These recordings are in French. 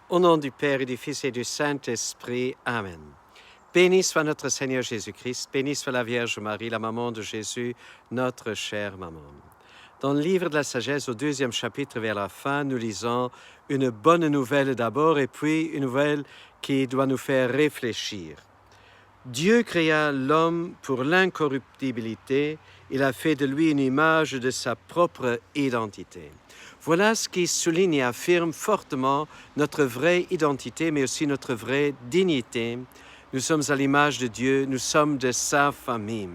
Au nom du Père et du Fils et du Saint-Esprit. Amen. Béni soit notre Seigneur Jésus-Christ, béni soit la Vierge Marie, la maman de Jésus, notre chère maman. Dans le livre de la sagesse, au 2e chapitre vers la fin, nous lisons une bonne nouvelle d'abord et puis une nouvelle qui doit nous faire réfléchir. Dieu créa l'homme pour l'incorruptibilité, il a fait de lui une image de sa propre identité. Voilà ce qui souligne et affirme fortement notre vraie identité, mais aussi notre vraie dignité. Nous sommes à l'image de Dieu, nous sommes de sa famille.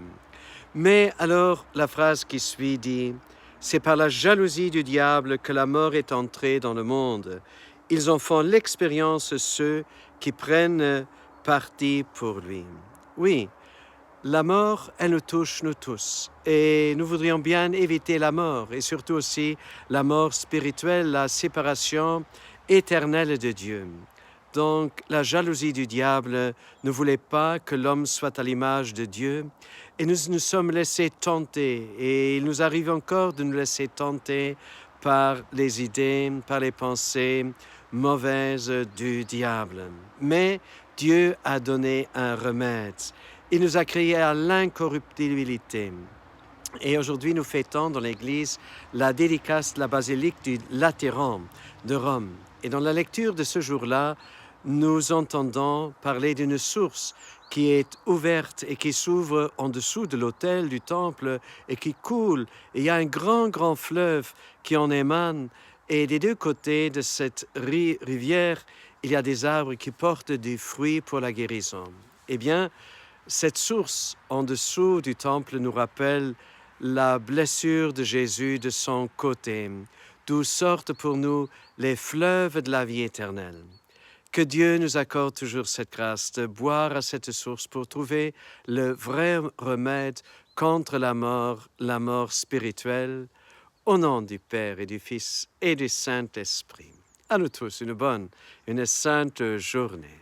Mais alors, la phrase qui suit dit « C'est par la jalousie du diable que la mort est entrée dans le monde. Ils en font l'expérience ceux qui prennent parti pour lui. » Oui, la mort, elle nous touche, nous tous. Et nous voudrions bien éviter la mort, et surtout aussi la mort spirituelle, la séparation éternelle de Dieu. Donc, la jalousie du diable ne voulait pas que l'homme soit à l'image de Dieu, et nous nous sommes laissés tenter, et il nous arrive encore de nous laisser tenter par les idées, par les pensées mauvaises du diable. Mais Dieu a donné un remède. Il nous a créés à l'incorruptibilité. Et aujourd'hui, nous fêtons dans l'Église la dédicace de la basilique du Latéran de Rome. Et dans la lecture de ce jour-là, nous entendons parler d'une source qui est ouverte et qui s'ouvre en dessous de l'autel du temple et qui coule. Et il y a un grand fleuve qui en émane. Et des deux côtés de cette rivière, il y a des arbres qui portent des fruits pour la guérison. Eh bien, cette source en dessous du temple nous rappelle la blessure de Jésus de son côté, d'où sortent pour nous les fleuves de la vie éternelle. Que Dieu nous accorde toujours cette grâce de boire à cette source pour trouver le vrai remède contre la mort spirituelle, au nom du Père et du Fils et du Saint-Esprit. À nous tous, une bonne, une sainte journée.